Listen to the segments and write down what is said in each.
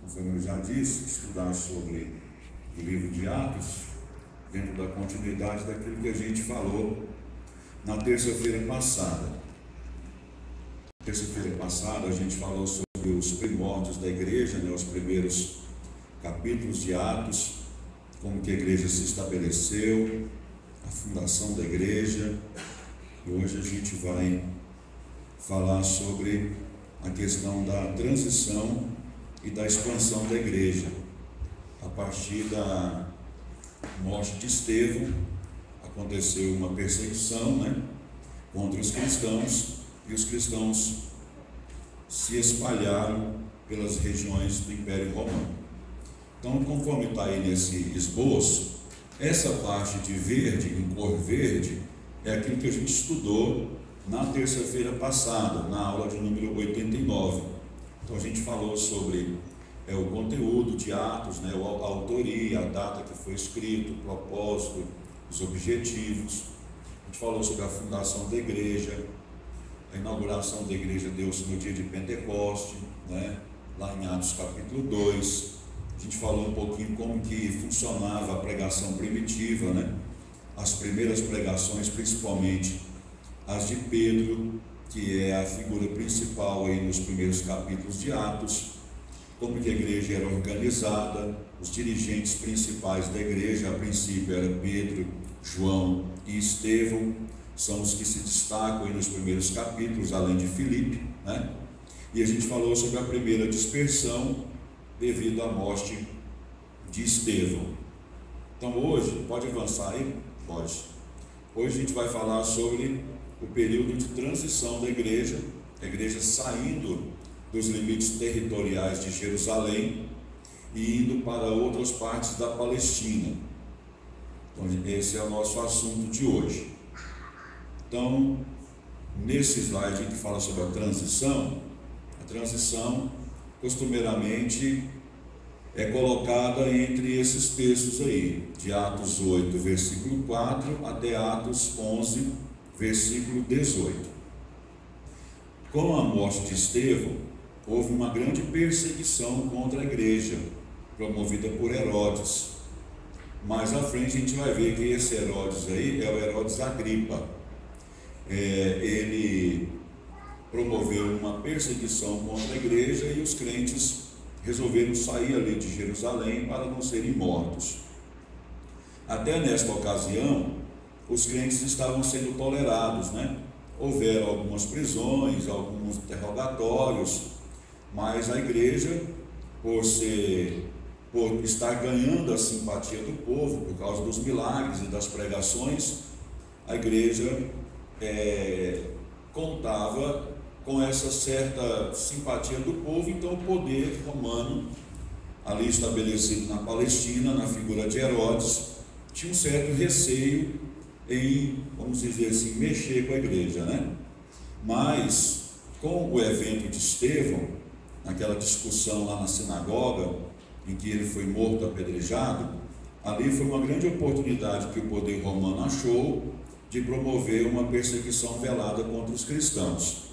conforme eu já disse, estudar sobre o livro de Atos, dentro da continuidade daquilo que a gente falou na terça-feira passada. Terça-feira passada a gente falou sobre os primórdios da igreja, os primeiros capítulos de Atos, como que a igreja se estabeleceu, a fundação da igreja. E hoje a gente vai falar sobre a questão da transição e da expansão da igreja. A partir da morte de Estevão, aconteceu uma perseguição, contra os cristãos, e os cristãos se espalharam pelas regiões do Império Romano. Então, conforme está aí nesse esboço, essa parte de verde, em cor verde, é aquilo que a gente estudou na terça-feira passada, na aula de número 89. Então a gente falou sobre o conteúdo de Atos, a autoria, a data que foi escrito, o propósito, os objetivos. A gente falou sobre a fundação da igreja, a inauguração da igreja deu-se no dia de Pentecoste, lá em Atos capítulo 2. A gente falou um pouquinho como que funcionava a pregação primitiva, as primeiras pregações, principalmente as de Pedro, que é a figura principal aí nos primeiros capítulos de Atos, como que a igreja era organizada, os dirigentes principais da igreja, a princípio era Pedro, João e Estevão, são os que se destacam aí nos primeiros capítulos, além de Filipe, E a gente falou sobre a primeira dispersão devido à morte de Estevão. Então hoje, pode avançar aí? Pode. Hoje a gente vai falar sobre o período de transição da igreja, a igreja saindo dos limites territoriais de Jerusalém e indo para outras partes da Palestina. Então esse é o nosso assunto de hoje. Então, nesse slide que fala sobre a transição costumeiramente é colocada entre esses textos aí, de Atos 8, versículo 4, até Atos 11, versículo 18. Com a morte de Estevão, houve uma grande perseguição contra a igreja, promovida por Herodes. Mais à frente a gente vai ver que esse Herodes aí é o Herodes Agripa. Ele promoveu uma perseguição contra a igreja e os crentes resolveram sair ali de Jerusalém para não serem mortos. Até nesta ocasião, os crentes estavam sendo tolerados, Houveram algumas prisões, alguns interrogatórios, mas a igreja, por estar ganhando a simpatia do povo, por causa dos milagres e das pregações, a igreja contava com essa certa simpatia do povo. Então o poder romano, ali estabelecido na Palestina, na figura de Herodes, tinha um certo receio em, vamos dizer assim, mexer com a igreja, Mas, com o evento de Estevão, naquela discussão lá na sinagoga, em que ele foi morto apedrejado, ali foi uma grande oportunidade que o poder romano achou de promover uma perseguição velada contra os cristãos.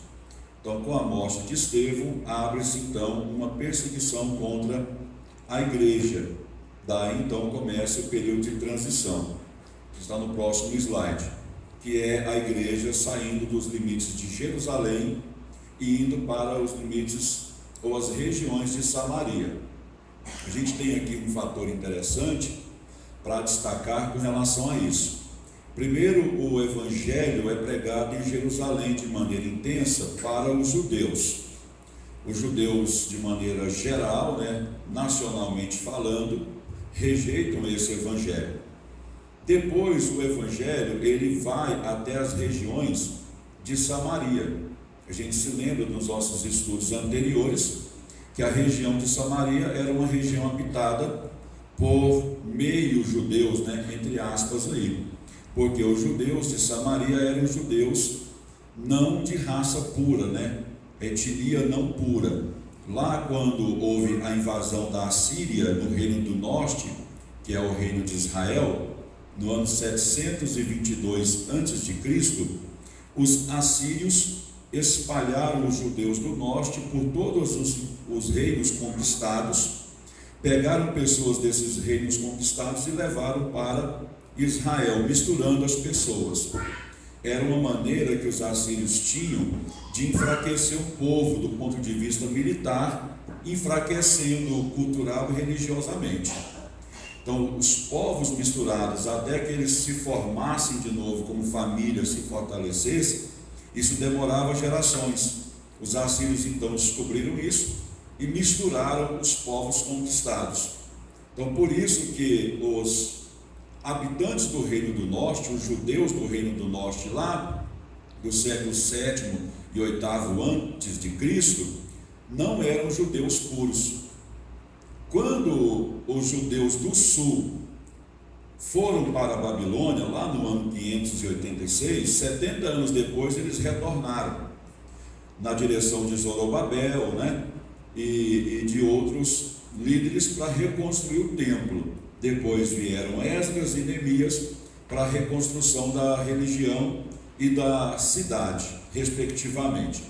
Então, com a morte de Estevão, abre-se então uma perseguição contra a igreja. Daí então começa o período de transição, que está no próximo slide, que é a igreja saindo dos limites de Jerusalém e indo para os limites ou as regiões de Samaria. A gente tem aqui um fator interessante para destacar com relação a isso. Primeiro, o evangelho é pregado em Jerusalém de maneira intensa para os judeus. Os judeus, de maneira geral, nacionalmente falando, rejeitam esse evangelho. Depois, o evangelho ele vai até as regiões de Samaria. A gente se lembra nos nossos estudos anteriores que a região de Samaria era uma região habitada por meio-judeus, entre aspas aí, porque os judeus de Samaria eram judeus não de raça pura, etnia não pura. Lá, quando houve a invasão da Assíria no reino do norte, que é o reino de Israel, no ano 722 a.C., os assírios espalharam os judeus do norte por todos os reinos conquistados pegaram pessoas desses reinos conquistados e levaram para Israel, misturando as pessoas. Era uma maneira que os assírios tinham de enfraquecer o povo do ponto de vista militar, enfraquecendo cultural e religiosamente. Então, os povos misturados, até que eles se formassem de novo como família, se fortalecessem, isso demorava gerações. Os assírios então descobriram isso e misturaram os povos conquistados. Então, por isso que os habitantes do Reino do Norte, os judeus do Reino do Norte, lá do século VII e VIII antes de Cristo, não eram judeus puros. Quando os judeus do sul foram para a Babilônia, lá no ano 586, 70 anos depois eles retornaram na direção de Zorobabel, né, e de outros líderes para reconstruir o templo. Depois vieram Esdras e Neemias para a reconstrução da religião e da cidade, respectivamente.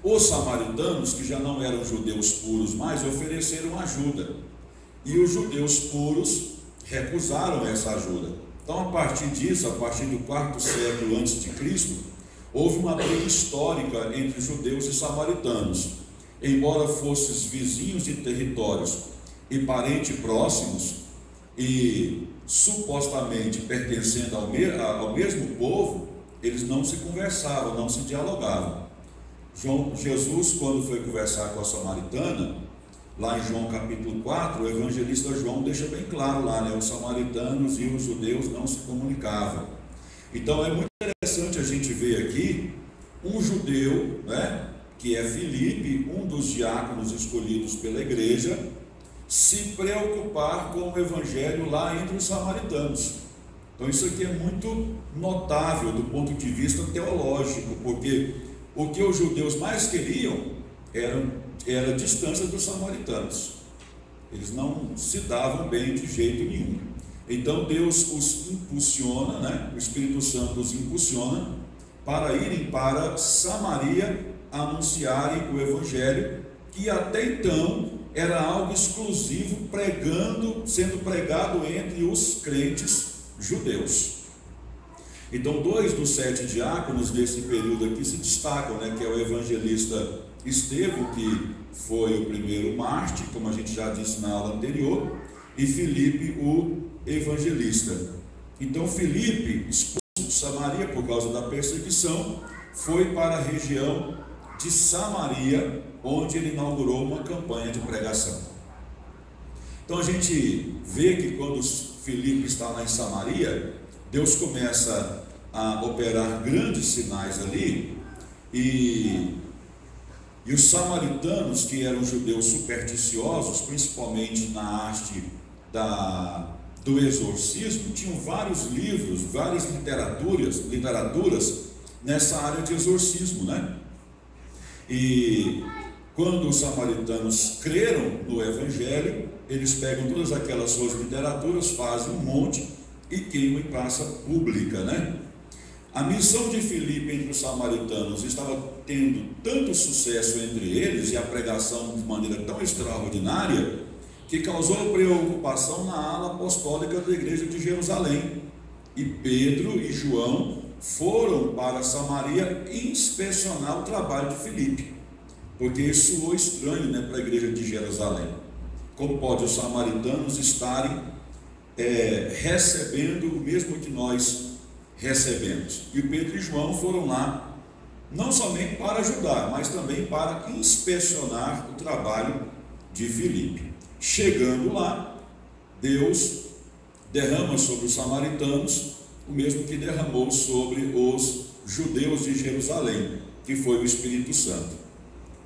Os samaritanos, que já não eram judeus puros mais, ofereceram ajuda, e os judeus puros recusaram essa ajuda. Então, a partir disso, a partir do quarto século antes de Cristo, houve uma briga histórica entre judeus e samaritanos. Embora fossem vizinhos de territórios e parentes próximos, e supostamente pertencendo ao mesmo povo, eles não se conversavam, não se dialogavam. Jesus, quando foi conversar com a samaritana, lá em João capítulo 4, o evangelista João deixa bem claro lá, né? Os samaritanos e os judeus não se comunicavam. Então é muito interessante a gente ver aqui um judeu, né, que é Filipe, um dos diáconos escolhidos pela igreja, se preocupar com o evangelho lá entre os samaritanos. Então isso aqui é muito notável do ponto de vista teológico, porque o que os judeus mais queriam era a distância dos samaritanos. Eles não se davam bem de jeito nenhum. Então Deus os impulsiona, né? O Espírito Santo os impulsiona para irem para Samaria anunciarem o evangelho, que até então era algo exclusivo, sendo pregado entre os crentes judeus. Então, 2 dos 7 diáconos desse período aqui se destacam, né, que é o evangelista Estevão, que foi o primeiro mártir, como a gente já disse na aula anterior, e Filipe, o evangelista. Então, Filipe, expulso de Samaria por causa da perseguição, foi para a região de Samaria, onde ele inaugurou uma campanha de pregação. Então, a gente vê que quando Filipe está lá em Samaria, Deus começa a operar grandes sinais ali, e os samaritanos, que eram judeus supersticiosos, principalmente na arte do exorcismo, tinham vários livros, várias literaturas nessa área de exorcismo, né? E quando os samaritanos creram no evangelho, eles pegam todas aquelas suas literaturas, fazem um monte e queimam em praça pública, né? A missão de Filipe entre os samaritanos estava tendo tanto sucesso entre eles, e a pregação de maneira tão extraordinária, que causou preocupação na ala apostólica da igreja de Jerusalém. E Pedro e João foram para Samaria inspecionar o trabalho de Filipe, porque isso soou estranho, né, para a igreja de Jerusalém. Como pode os samaritanos estarem recebendo o mesmo que nós recebemos? E Pedro e João foram lá, não somente para ajudar, mas também para inspecionar o trabalho de Filipe. Chegando lá, Deus derrama sobre os samaritanos o mesmo que derramou sobre os judeus de Jerusalém, que foi o Espírito Santo.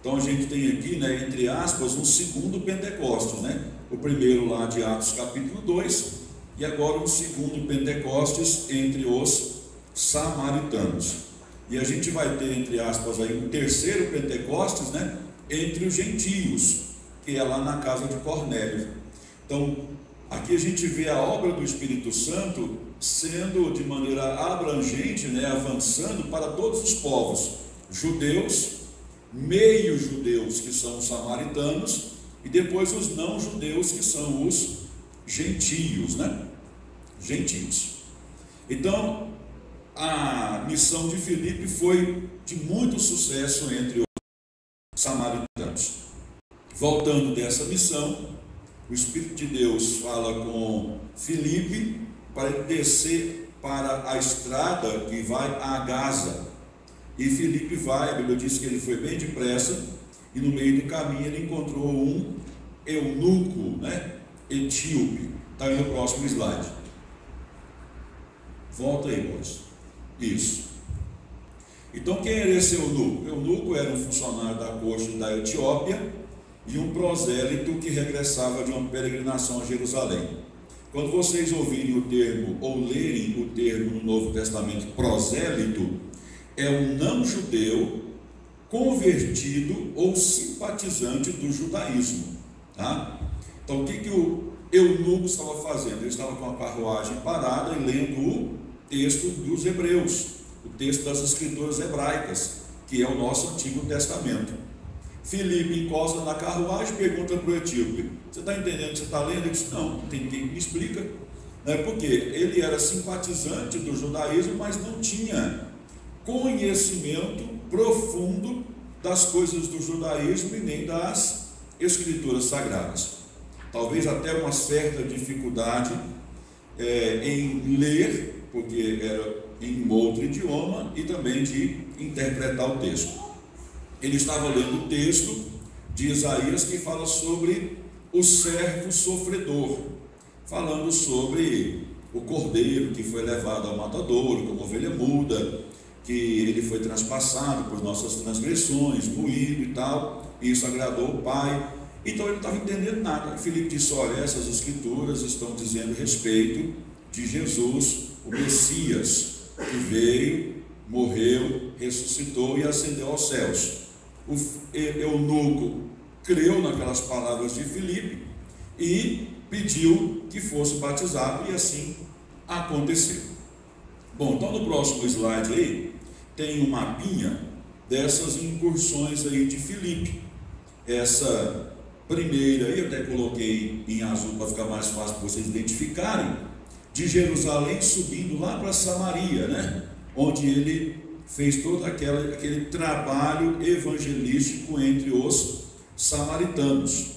Então a gente tem aqui, né, entre aspas, um segundo Pentecostes, né? O primeiro lá de Atos capítulo 2, e agora um segundo Pentecostes entre os samaritanos. E a gente vai ter, entre aspas, aí um terceiro Pentecostes, né, entre os gentios, que é lá na casa de Cornélio. Então, aqui a gente vê a obra do Espírito Santo sendo de maneira abrangente, né, avançando para todos os povos, judeus, meio-judeus, que são os samaritanos, e depois os não-judeus, que são os gentios, né? Gentios. Então, a missão de Filipe foi de muito sucesso entre os samaritanos. Voltando dessa missão, o Espírito de Deus fala com Filipe para ele descer para a estrada que vai a Gaza. E Filipe vai, a Bíblia diz que ele foi bem depressa, e no meio do caminho ele encontrou um eunuco, né, etíope. Está aí no próximo slide. Volta aí, moço. Isso. Então, quem era esse eunuco? O eunuco era um funcionário da corte da Etiópia e um prosélito que regressava de uma peregrinação a Jerusalém. Quando vocês ouvirem o termo, ou lerem o termo no Novo Testamento, prosélito, é um não-judeu convertido ou simpatizante do judaísmo, tá? Então, o que o eunuco estava fazendo? Ele estava com a carruagem parada e lendo o texto dos Hebreus, o texto das Escrituras hebraicas, que é o nosso Antigo Testamento. Filipe encosta na carruagem e pergunta para o etíope: você está entendendo o que você está lendo? Ele disse: não, tem quem me explica. Porque ele era simpatizante do judaísmo, mas não tinha conhecimento profundo das coisas do judaísmo e nem das Escrituras sagradas. Talvez até uma certa dificuldade em ler, porque era em outro idioma, e também de interpretar o texto. Ele estava lendo o texto de Isaías que fala sobre o servo sofredor, falando sobre o cordeiro que foi levado ao matadouro como ovelha muda, que ele foi transpassado por nossas transgressões, moído e tal, e isso agradou o Pai. Então ele não estava entendendo nada. Filipe disse: olha, essas escrituras estão dizendo respeito de Jesus, o Messias, que veio, morreu, ressuscitou e ascendeu aos céus. O eunuco creu naquelas palavras de Filipe e pediu que fosse batizado, e assim aconteceu. Bom, então no próximo slide aí tem um mapinha dessas incursões aí de Filipe. Essa primeira aí eu até coloquei em azul para ficar mais fácil para vocês identificarem, de Jerusalém subindo lá para Samaria, né? Onde ele fez todo aquele trabalho evangelístico entre os samaritanos.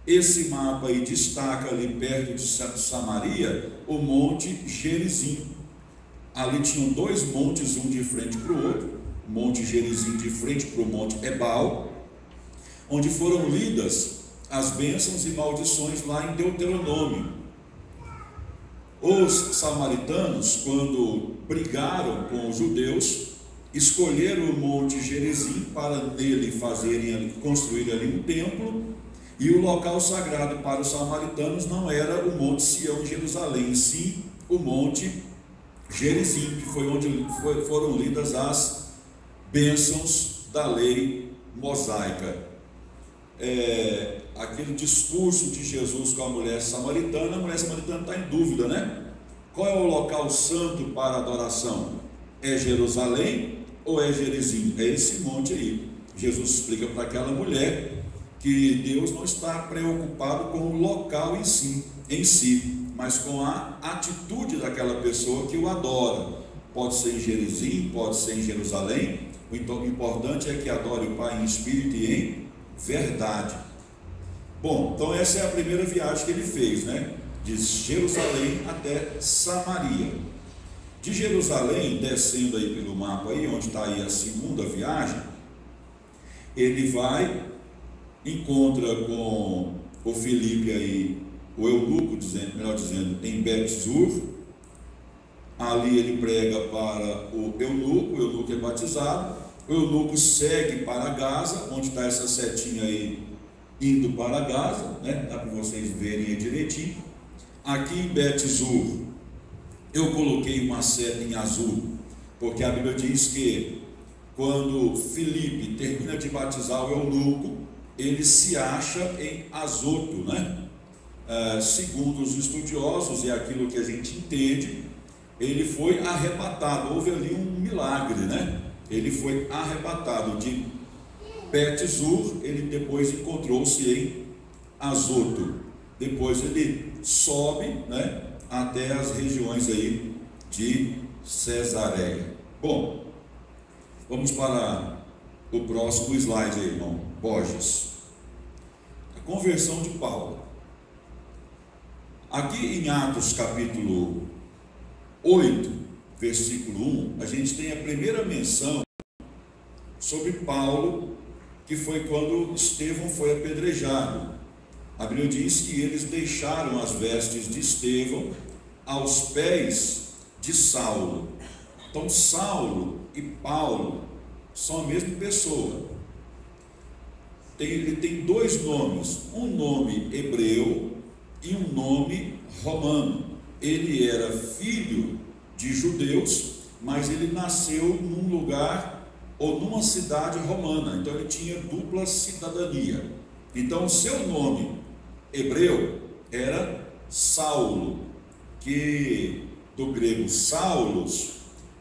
Esse mapa aí destaca ali perto de Samaria o Monte Gerizim. Ali tinham dois montes, um de frente para o outro, o Monte Gerizim de frente para o Monte Ebal, onde foram lidas as bênçãos e maldições lá em Deuteronômio. Os samaritanos, quando brigaram com os judeus, escolheram o Monte Gerizim para nele construir ali um templo, e o local sagrado para os samaritanos não era o Monte Sião em Jerusalém, sim o Monte Gerizim, que foi onde foram lidas as bênçãos da lei mosaica. Aquele discurso de Jesus com a mulher samaritana está em dúvida, né? Qual é o local santo para adoração? É Jerusalém ou é Gerizim? É esse monte aí. Jesus explica para aquela mulher que Deus não está preocupado com o local em si, mas com a atitude daquela pessoa que o adora. Pode ser em Gerizim, pode ser em Jerusalém. O importante é que adore o Pai em espírito e em verdade. Bom, então essa é a primeira viagem que ele fez, né? De Jerusalém até Samaria. De Jerusalém, descendo aí pelo mapa aí, onde está aí a segunda viagem, ele vai, encontra com o Filipe aí, o eunuco, melhor dizendo, em Bet-zur. Ali ele prega para o eunuco é batizado. O eunuco segue para Gaza, onde está essa setinha aí, indo para Gaza, né? Dá para vocês verem aí direitinho. Aqui em Bet-zur, eu coloquei uma seta em azul, porque a Bíblia diz que quando Filipe termina de batizar o eunuco, ele se acha em Azoto, né? Segundo os estudiosos, e aquilo que a gente entende, ele foi arrebatado. Houve ali um milagre, né? Ele foi arrebatado de Bet-zur, ele depois encontrou-se em Azoto. Depois ele sobe, né, até as regiões aí de Cesareia. Bom, vamos para o próximo slide aí, irmão Borges. A conversão de Paulo. Aqui em Atos capítulo 8, versículo 1, a gente tem a primeira menção sobre Paulo, que foi quando Estevão foi apedrejado. A Bíblia diz que eles deixaram as vestes de Estevão aos pés de Saulo. Então Saulo e Paulo são a mesma pessoa. Ele tem dois nomes, um nome hebreu e um nome romano. Ele era filho de judeus, mas ele nasceu num lugar ou numa cidade romana, então ele tinha dupla cidadania. Então o seu nome hebreu era Saulo, que do grego Saulos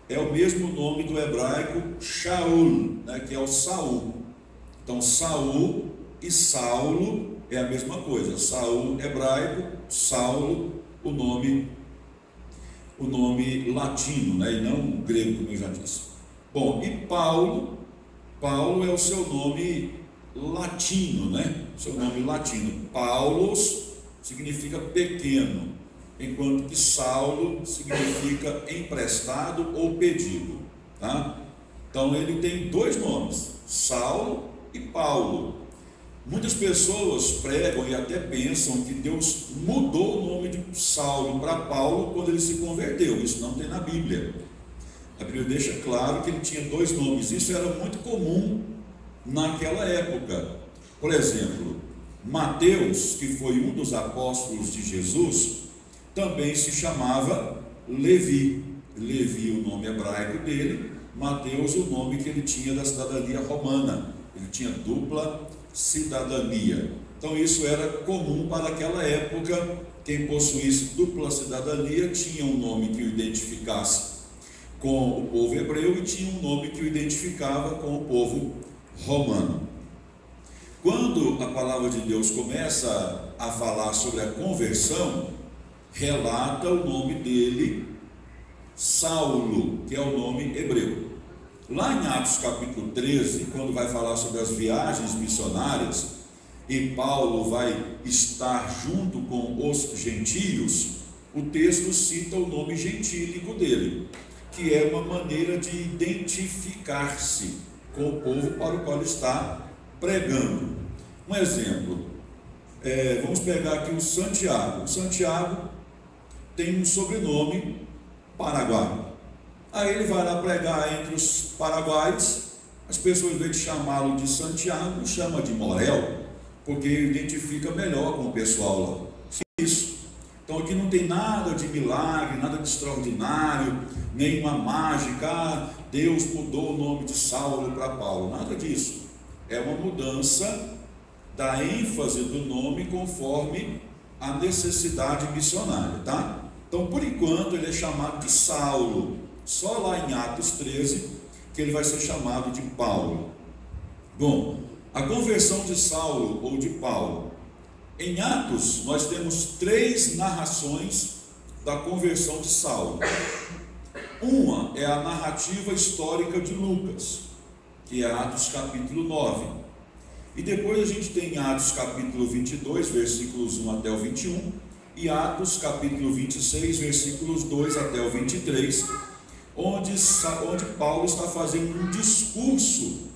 é o mesmo nome do hebraico Shaul, né, que é o Saul. Então Saul e Saulo é a mesma coisa. Saul hebraico, Saulo o nome latino, né, e não o grego, como eu já disse. Bom, e Paulo é o seu nome latino, né? Seu nome latino. Paulos significa pequeno, enquanto que Saulo significa emprestado ou pedido, tá? Então ele tem dois nomes, Saulo e Paulo. Muitas pessoas pregam e até pensam que Deus mudou o nome de Saulo para Paulo quando ele se converteu. Isso não tem na Bíblia. A Bíblia deixa claro que ele tinha dois nomes. Isso era muito comum naquela época. Por exemplo, Mateus, que foi um dos apóstolos de Jesus, também se chamava Levi. Levi, o nome hebraico dele, Mateus, o nome que ele tinha da cidadania romana. Ele tinha dupla cidadania. Então isso era comum para aquela época. Quem possuísse dupla cidadania tinha um nome que o identificasse com o povo hebreu e tinha um nome que o identificava com o povo romano. Quando a palavra de Deus começa a falar sobre a conversão, relata o nome dele, Saulo, que é o nome hebreu. Lá em Atos capítulo 13, quando vai falar sobre as viagens missionárias, e Paulo vai estar junto com os gentios, o texto cita o nome gentílico dele, que é uma maneira de identificar-se com o povo para o qual está pregando. Um exemplo, vamos pegar aqui o Santiago. O Santiago tem um sobrenome paraguaio. Aí ele vai lá pregar entre os paraguaios, as pessoas, em vez de chamá-lo de Santiago, chama de Morel, porque identifica melhor com o pessoal lá. Isso. Então aqui não tem nada de milagre, nada de extraordinário, nenhuma mágica, Deus mudou o nome de Saulo para Paulo, nada disso. É uma mudança da ênfase do nome conforme a necessidade missionária, tá? Então, por enquanto, ele é chamado de Saulo. Só lá em Atos 13 que ele vai ser chamado de Paulo. Bom, a conversão de Saulo ou de Paulo. Em Atos, nós temos 3 narrações da conversão de Saulo. Uma é a narrativa histórica de Lucas, que é Atos capítulo 9. E depois a gente tem Atos capítulo 22, versículos 1 até o 21, e Atos capítulo 26, versículos 2 até o 23, onde Paulo está fazendo um discurso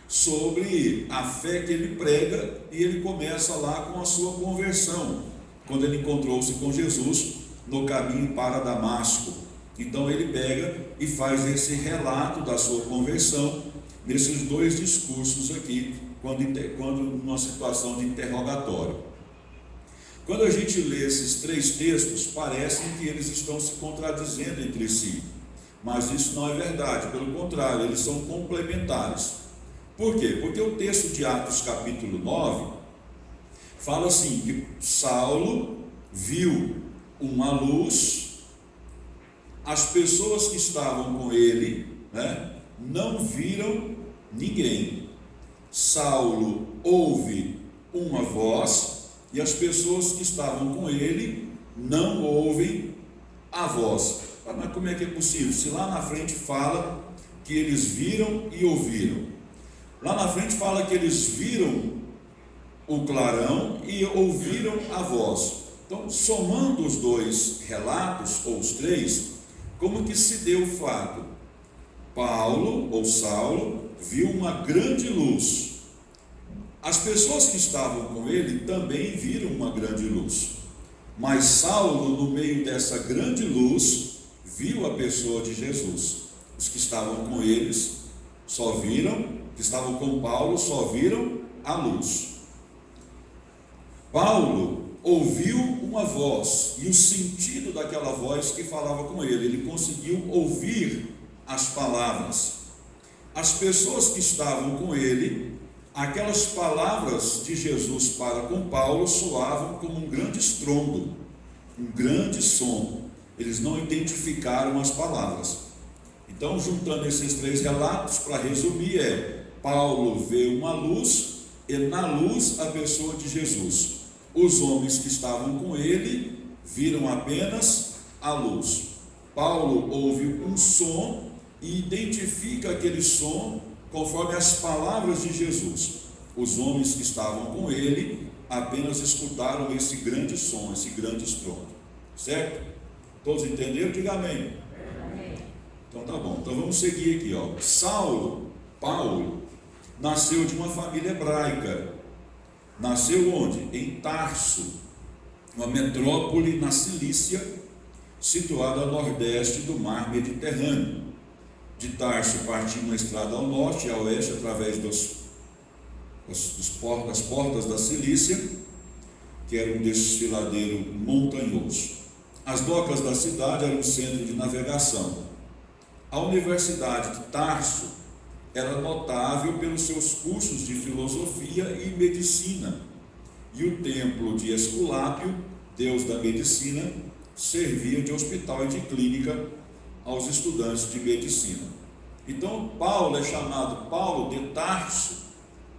sobre a fé que ele prega, e ele começa lá com a sua conversão, quando ele encontrou-se com Jesus no caminho para Damasco. Então ele pega e faz esse relato da sua conversão nesses 2 discursos aqui, quando numa situação de interrogatório. Quando a gente lê esses 3 textos, parecem que eles estão se contradizendo entre si, mas isso não é verdade, pelo contrário, eles são complementares. Por quê? Porque o texto de Atos capítulo 9 fala assim, que Saulo viu uma luz, as pessoas que estavam com ele, né, não viram ninguém. Saulo ouve uma voz e as pessoas que estavam com ele não ouvem a voz. Mas como é que é possível? Se lá na frente fala que eles viram e ouviram. Lá na frente fala que eles viram o clarão e ouviram a voz. Então, somando os dois relatos, ou os três, como que se deu o fato? Paulo, ou Saulo, viu uma grande luz. As pessoas que estavam com ele também viram uma grande luz. Mas Saulo, no meio dessa grande luz, viu a pessoa de Jesus. Os que estavam com eles só viram, que estavam com Paulo, só viram a luz. Paulo ouviu uma voz, e o sentido daquela voz que falava com ele, ele conseguiu ouvir as palavras. As pessoas que estavam com ele, aquelas palavras de Jesus para com Paulo soavam como um grande estrondo, um grande som. Eles não identificaram as palavras. Então, juntando esses três relatos, para resumir, Paulo vê uma luz, e na luz a pessoa de Jesus. Os homens que estavam com ele viram apenas a luz. Paulo ouve um som e identifica aquele som conforme as palavras de Jesus. Os homens que estavam com ele apenas escutaram esse grande som, esse grande estrondo. Certo? Todos entenderam? Diga amém. Então tá bom. Então vamos seguir aqui, ó. Paulo, nasceu de uma família hebraica. Nasceu onde? Em Tarso, uma metrópole na Cilícia, situada ao nordeste do mar Mediterrâneo. De Tarso partiu uma estrada ao norte e ao oeste através das portas da Cilícia, que era um desfiladeiro montanhoso. As docas da cidade eram um centro de navegação. A Universidade de Tarso era notável pelos seus cursos de filosofia e medicina, e o templo de Esculápio, deus da medicina, servia de hospital e de clínica aos estudantes de medicina. Então Paulo é chamado Paulo de Tarso.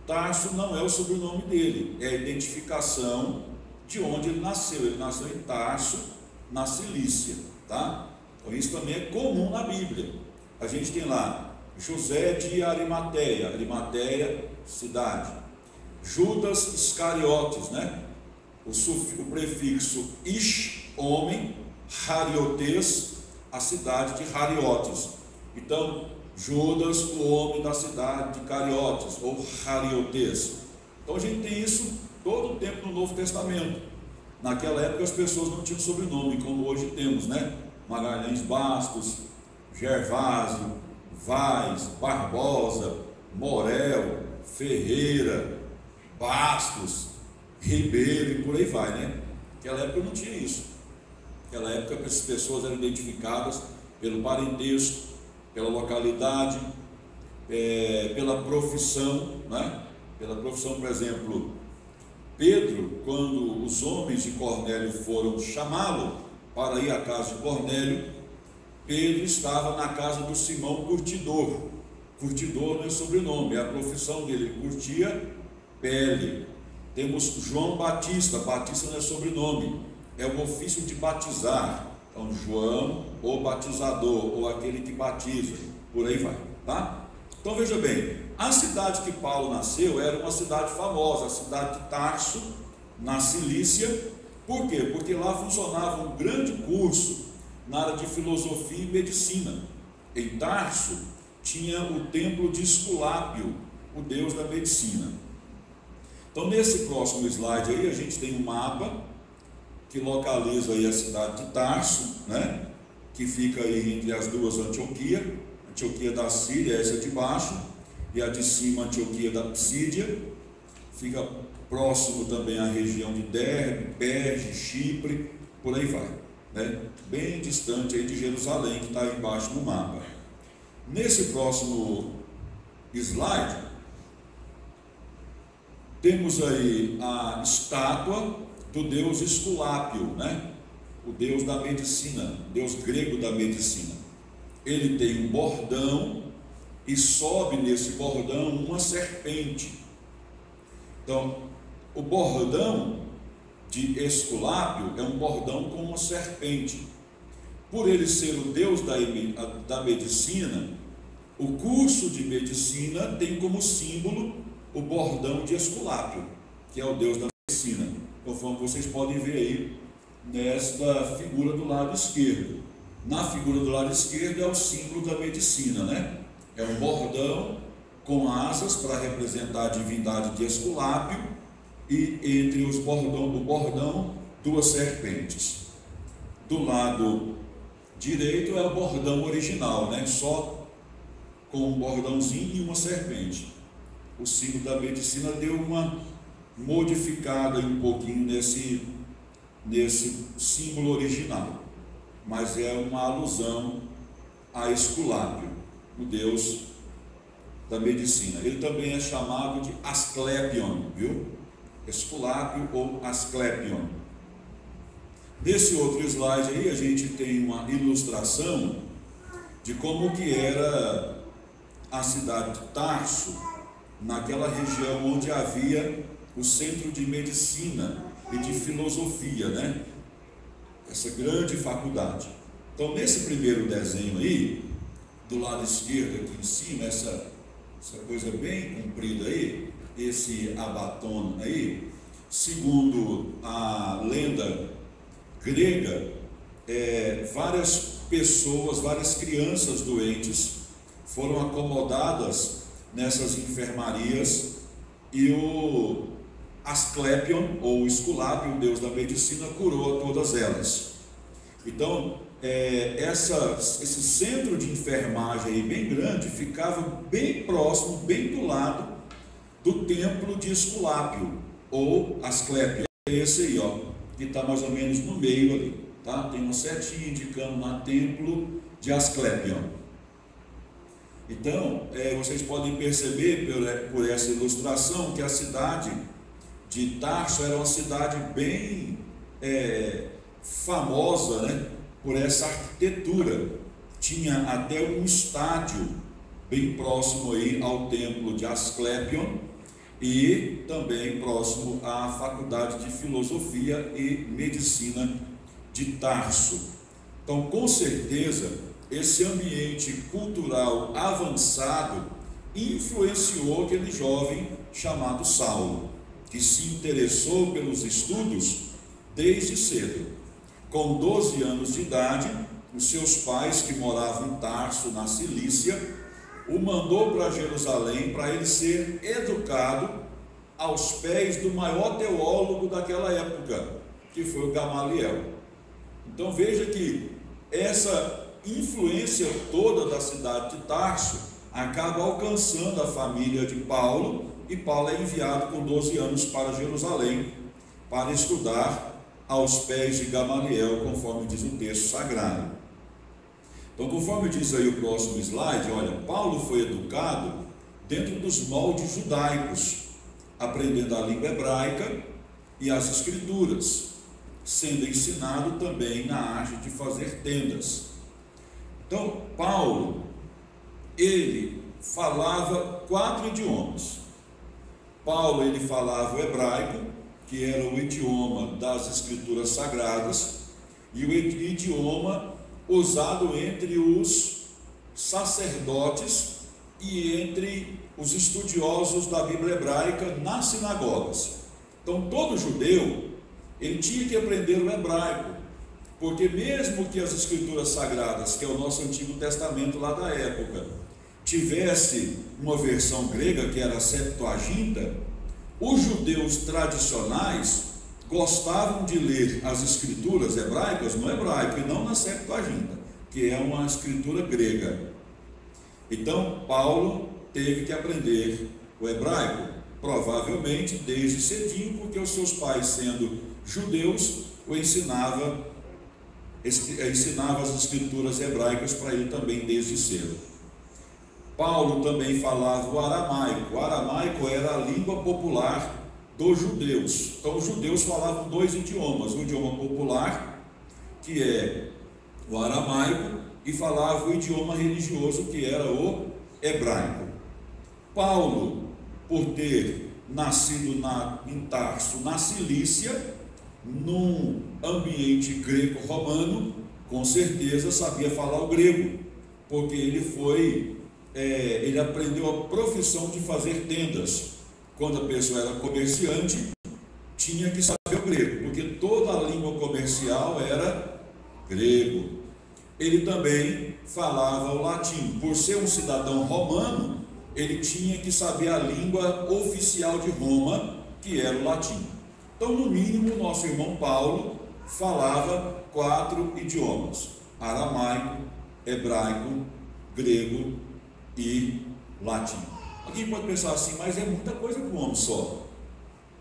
Tarso não é o sobrenome dele, é a identificação de onde ele nasceu. Ele nasceu em Tarso, na Cilícia, tá? Então isso também é comum na Bíblia. A gente tem lá José de Arimateia, cidade. Judas Iscariotes, né? O prefixo ish, homem, Hariotes, a cidade de Hariotes. Então, Judas, o homem da cidade de Cariotes, ou Hariotes. Então a gente tem isso todo o tempo no Novo Testamento. Naquela época as pessoas não tinham sobrenome, como hoje temos, né? Magalhães Bastos, Gervásio, Vaz, Barbosa, Morel, Ferreira, Bastos, Ribeiro e por aí vai, né? Naquela época não tinha isso. Naquela época as pessoas eram identificadas pelo parentesco, pela localidade, pela profissão, né? Pela profissão, por exemplo, Pedro, quando os homens de Cornélio foram chamá-lo para ir à casa de Cornélio, Pedro estava na casa do Simão Curtidor. Curtidor não é sobrenome, é a profissão dele, ele curtia pele. Temos João Batista, Batista não é sobrenome, é o ofício de batizar. Então João, o batizador, ou aquele que batiza, por aí vai, tá? Então veja bem, a cidade que Paulo nasceu era uma cidade famosa, a cidade de Tarso, na Cilícia. Por quê? Porque lá funcionava um grande curso na área de filosofia e medicina. Em Tarso tinha o templo de Esculápio, o deus da medicina. Então nesse próximo slide aí a gente tem um mapa que localiza aí a cidade de Tarso, né? Que fica aí entre as duas Antioquia, Antioquia da Síria, essa de baixo, e a de cima, Antioquia da Psídia. Fica próximo também à região de Derbe, Perge, Chipre, por aí vai, né? Bem distante aí de Jerusalém, que está aí embaixo no mapa. Nesse próximo slide, temos aí a estátua do deus Esculápio, né? O deus da medicina, deus grego da medicina. Ele tem um bordão e sobe nesse bordão uma serpente. Então, o bordão de Esculápio é um bordão com uma serpente. Por ele ser o deus da medicina, o curso de medicina tem como símbolo o bordão de Esculápio, que é o deus da medicina, conforme vocês podem ver aí nesta figura do lado esquerdo. Na figura do lado esquerdo é o símbolo da medicina, né? É um bordão com asas para representar a divindade de Esculápio e entre o bordão duas serpentes. Do lado direito é o bordão original, né? Só com um bordãozinho e uma serpente. O símbolo da medicina deu uma modificada um pouquinho nesse símbolo original, mas é uma alusão a Esculápio, o deus da medicina. Ele também é chamado de Asclepion, viu? Esculápio ou Asclepion. Nesse outro slide aí a gente tem uma ilustração de como que era a cidade de Tarso, naquela região onde havia o centro de medicina e de filosofia, né? Essa grande faculdade. Então, nesse primeiro desenho aí, do lado esquerdo aqui em cima, essa coisa bem comprida aí, esse abaton aí, segundo a lenda grega, várias pessoas, várias crianças doentes foram acomodadas nessas enfermarias e o Asclepion, ou Esculápio, o deus da medicina, curou a todas elas. Então, esse centro de enfermagem aí bem grande ficava bem próximo, bem do lado do templo de Esculápio, ou Asclepio. É esse aí, ó, que está mais ou menos no meio ali, tá? Tem uma setinha indicando lá templo de Asclepion. Então, vocês podem perceber por essa ilustração que a cidade de Tarso era uma cidade bem famosa, né, por essa arquitetura. Tinha até um estádio bem próximo aí ao templo de Asclepion e também próximo à faculdade de filosofia e medicina de Tarso. Então, com certeza, esse ambiente cultural avançado influenciou aquele jovem chamado Saulo, que se interessou pelos estudos desde cedo. Com 12 anos de idade, os seus pais, que moravam em Tarso, na Cilícia, o mandou para Jerusalém para ele ser educado aos pés do maior teólogo daquela época, que foi o Gamaliel. Então veja que essa influência toda da cidade de Tarso acaba alcançando a família de Paulo, e Paulo é enviado com 12 anos para Jerusalém para estudar aos pés de Gamaliel, conforme diz o texto sagrado. Então, conforme diz aí o próximo slide, olha, Paulo foi educado dentro dos moldes judaicos, aprendendo a língua hebraica e as escrituras, sendo ensinado também na arte de fazer tendas. Então, Paulo, ele falava 4 idiomas. Paulo, ele falava o hebraico, que era o idioma das escrituras sagradas, e o idioma usado entre os sacerdotes e entre os estudiosos da Bíblia hebraica nas sinagogas. Então, todo judeu, ele tinha que aprender o hebraico, porque mesmo que as escrituras sagradas, que é o nosso Antigo Testamento lá da época, tivesse uma versão grega, que era a Septuaginta, os judeus tradicionais gostavam de ler as escrituras hebraicas no hebraico e não na Septuaginta, que é uma escritura grega. Então, Paulo teve que aprender o hebraico, provavelmente desde cedinho, porque os seus pais, sendo judeus, o ensinava as escrituras hebraicas para ele também desde cedo. Paulo também falava o aramaico. O aramaico era a língua popular dos judeus. Então, os judeus falavam 2 idiomas: o idioma popular, que é o aramaico, e falava o idioma religioso, que era o hebraico. Paulo, por ter nascido em Tarso, na Cilícia, num ambiente greco-romano, com certeza sabia falar o grego, porque ele aprendeu a profissão de fazer tendas. Quando a pessoa era comerciante, tinha que saber o grego, porque toda a língua comercial era grego. Ele também falava o latim. Por ser um cidadão romano, ele tinha que saber a língua oficial de Roma, que era o latim. Então, no mínimo, nosso irmão Paulo falava 4 idiomas: aramaico, hebraico, grego e latim. Alguém pode pensar assim, mas é muita coisa para um homem só.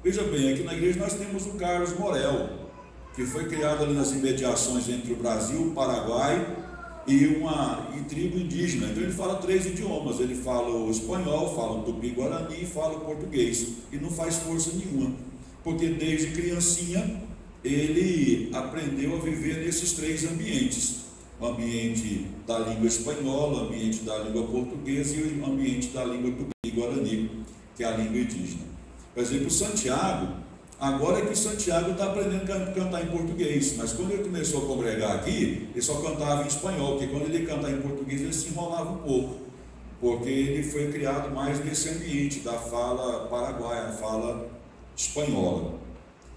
Veja bem, aqui na igreja nós temos o Carlos Morel, que foi criado ali nas imediações entre o Brasil, o Paraguai e tribo indígena. Então ele fala 3 idiomas, ele fala o espanhol, fala o tupi-guarani e fala o português, e não faz força nenhuma, porque desde criancinha ele aprendeu a viver nesses 3 ambientes: o ambiente da língua espanhola, o ambiente da língua portuguesa e o ambiente da língua tupi-guarani, que é a língua indígena. Por exemplo, Santiago, agora é que Santiago está aprendendo a cantar em português, mas quando ele começou a congregar aqui, ele só cantava em espanhol, porque quando ele ia cantar em português ele se enrolava um pouco, porque ele foi criado mais nesse ambiente da fala paraguaia, a fala espanhola.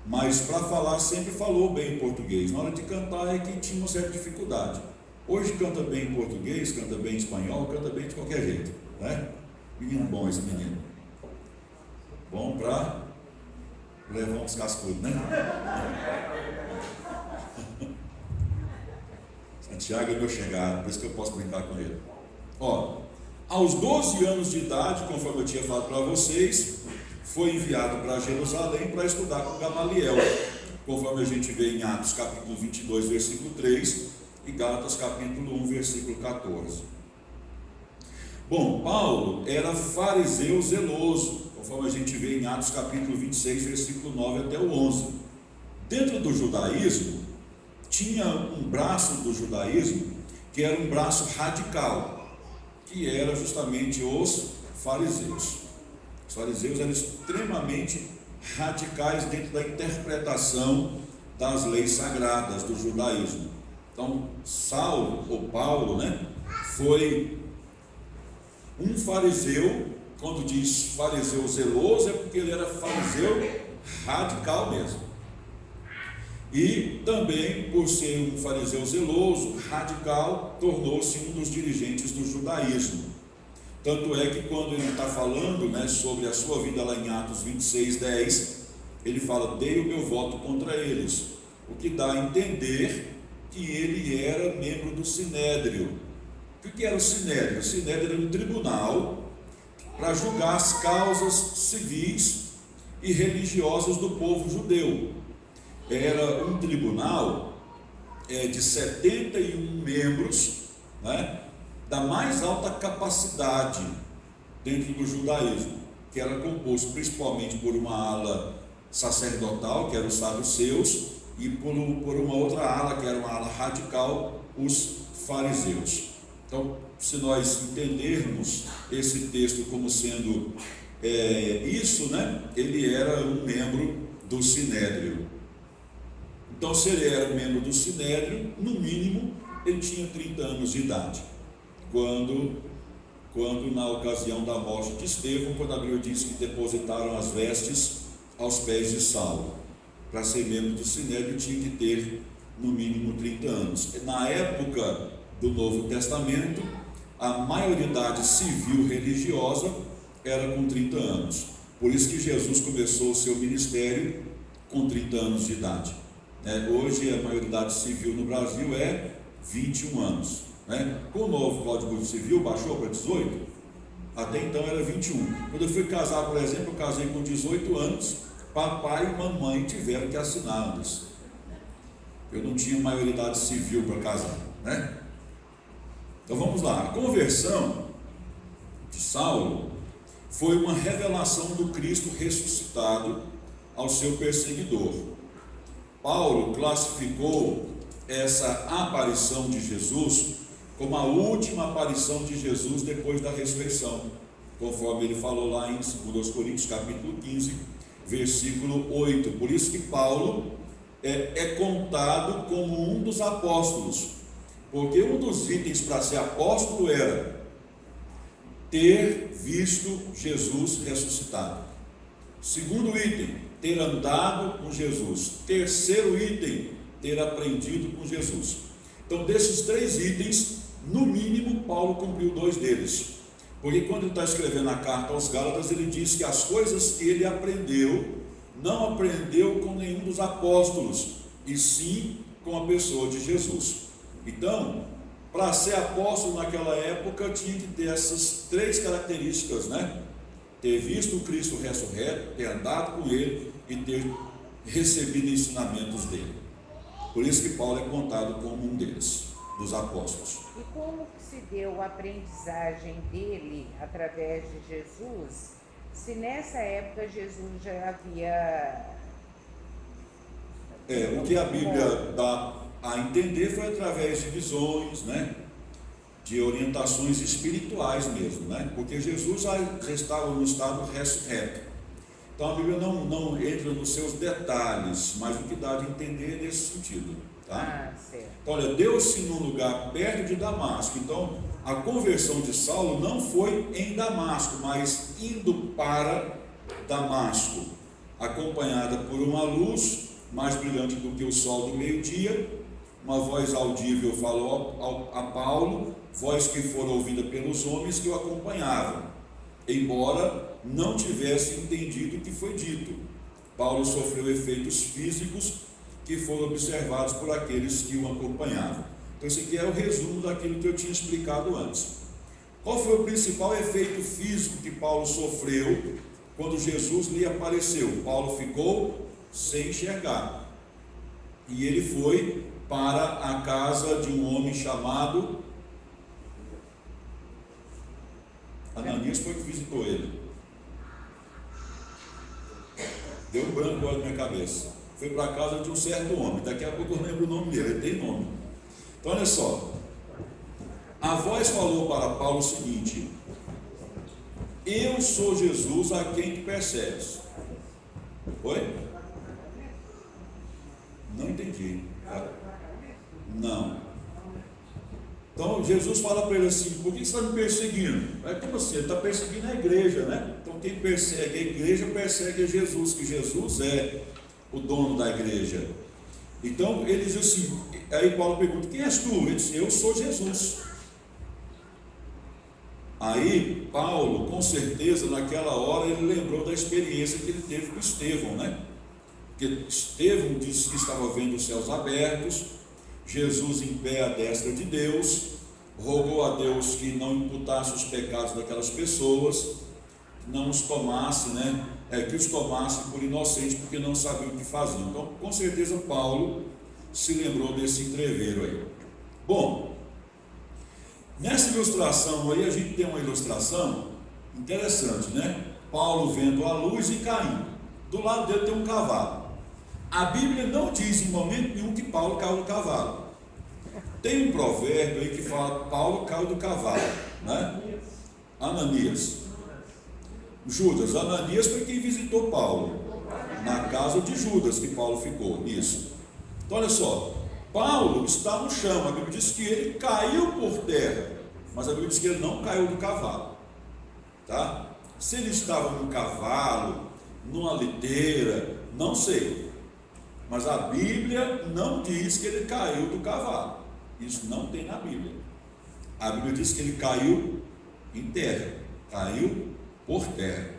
Mas para falar sempre falou bem em português. Na hora de cantar é que tinha uma certa dificuldade. Hoje canta bem em português, canta bem em espanhol, canta bem de qualquer jeito, né? Menino bom esse menino. Bom para levar uns cascudos, né? Santiago é meu chegado, por isso que eu posso brincar com ele. Ó, aos 12 anos de idade, conforme eu tinha falado para vocês, foi enviado para Jerusalém para estudar com Gamaliel, conforme a gente vê em Atos capítulo 22, versículo 3 e Gálatas capítulo 1, versículo 14. Bom, Paulo era fariseu zeloso, conforme a gente vê em Atos capítulo 26, versículo 9 até o 11. Dentro do judaísmo, tinha um braço do judaísmo que era um braço radical, que era justamente os fariseus. Os fariseus eram extremamente radicais dentro da interpretação das leis sagradas do judaísmo. Então, Saulo, ou Paulo, foi um fariseu. Quando diz fariseu zeloso, é porque ele era fariseu radical mesmo. E também, por ser um fariseu zeloso, radical, tornou-se um dos dirigentes do judaísmo. Tanto é que quando ele está falando sobre a sua vida lá em Atos 26, 10, ele fala: dei o meu voto contra eles, o que dá a entender que ele era membro do Sinédrio. O que era o Sinédrio? O Sinédrio era um tribunal para julgar as causas civis e religiosas do povo judeu. Era um tribunal de 71 membros, da mais alta capacidade dentro do judaísmo, que era composto principalmente por uma ala sacerdotal, que eram os saduceus, e por uma outra ala, que era uma ala radical, os fariseus. Então, se nós entendermos esse texto como sendo isso, ele era um membro do Sinédrio. Então, se ele era um membro do Sinédrio, no mínimo, ele tinha 30 anos de idade, quando na ocasião da morte de Estevão, quando a Bíblia diz que depositaram as vestes aos pés de Saulo. Para ser membro do Sinédrio tinha que ter no mínimo 30 anos. Na época do Novo Testamento, a maioridade civil religiosa era com 30 anos. Por isso que Jesus começou o seu ministério com 30 anos de idade. Hoje a maioridade civil no Brasil é 21 anos. Com o novo Código Civil baixou para 18, até então era 21. Quando eu fui casar, por exemplo, eu casei com 18 anos, papai e mamãe tiveram que assinar antes. Eu não tinha maioridade civil para casar, Então vamos lá. A conversão de Saulo foi uma revelação do Cristo ressuscitado ao seu perseguidor. Paulo classificou essa aparição de Jesus como a última aparição de Jesus depois da ressurreição, conforme ele falou lá em 2 Coríntios capítulo 15, versículo 8. Por isso que Paulo é contado como um dos apóstolos, porque um dos itens para ser apóstolo era ter visto Jesus ressuscitado. Segundo item, ter andado com Jesus. Terceiro item, ter aprendido com Jesus. Então, desses 3 itens, no mínimo, Paulo cumpriu 2 deles. Porque quando ele está escrevendo a carta aos Gálatas, ele diz que as coisas que ele aprendeu, não aprendeu com nenhum dos apóstolos, e sim com a pessoa de Jesus. Então, para ser apóstolo naquela época, tinha que ter essas 3 características, né? Ter visto o Cristo ressurreto, ter andado com ele e ter recebido ensinamentos dele. Por isso que Paulo é contado como um deles, dos apóstolos. E como que se deu a aprendizagem dele através de Jesus, se nessa época Jesus já havia... O que a Bíblia dá a entender foi através de visões, né? De orientações espirituais mesmo, né? Porque Jesus já estava no estado ressurreto. Então a Bíblia não entra nos seus detalhes, mas o que dá de entender é nesse sentido, tá? Certo. Então, olha, deu-se num lugar perto de Damasco. Então a conversão de Saulo não foi em Damasco, mas indo para Damasco, acompanhada por uma luz mais brilhante do que o sol do meio-dia. Uma voz audível falou a Paulo, voz que fora ouvida pelos homens que o acompanhavam, embora não tivesse entendido o que foi dito. Paulo sofreu efeitos físicos que foram observados por aqueles que o acompanhavam. Então esse aqui é o resumo daquilo que eu tinha explicado antes. Qual foi o principal efeito físico que Paulo sofreu quando Jesus lhe apareceu? Paulo ficou sem enxergar, e ele foi para a casa de um homem chamado Ananias. Foi que visitou ele. Deu um branco agora na minha cabeça. Foi para a casa de um certo homem. Daqui a pouco eu lembro o nome dele, ele tem nome. Então olha só, a voz falou para Paulo o seguinte: eu sou Jesus a quem tu persegues. Oi? Não entendi. Não. Então Jesus fala para ele assim: por que você está me perseguindo? Como assim? Ele está perseguindo a igreja, né? Então quem persegue a igreja persegue a Jesus, que Jesus é o dono da igreja. Então ele diz assim, aí Paulo pergunta: quem és tu? Ele diz: eu sou Jesus. Aí Paulo, com certeza, naquela hora ele lembrou da experiência que ele teve com Estevão, né? Porque Estevão disse que estava vendo os céus abertos, Jesus em pé à destra de Deus, rogou a Deus que não imputasse os pecados daquelas pessoas, que não os tomasse, né? Que os tomasse por inocentes, porque não sabiam o que faziam. Então, com certeza, Paulo se lembrou desse entreveiro aí. Bom, nessa ilustração aí, a gente tem uma ilustração interessante, né? Paulo vendo a luz e caindo. Do lado dele tem um cavalo. A Bíblia não diz em momento nenhum que Paulo caiu do cavalo. Tem um provérbio aí que fala que Paulo caiu do cavalo, né? Ananias. Judas. Ananias foi quem visitou Paulo na casa de Judas, que Paulo ficou. Isso. Então olha só, Paulo está no chão. A Bíblia diz que ele caiu por terra, mas a Bíblia diz que ele não caiu do cavalo, tá? Se ele estava no cavalo, numa liteira, não sei, mas a Bíblia não diz que ele caiu do cavalo. Isso não tem na Bíblia. A Bíblia diz que ele caiu em terra, caiu por terra.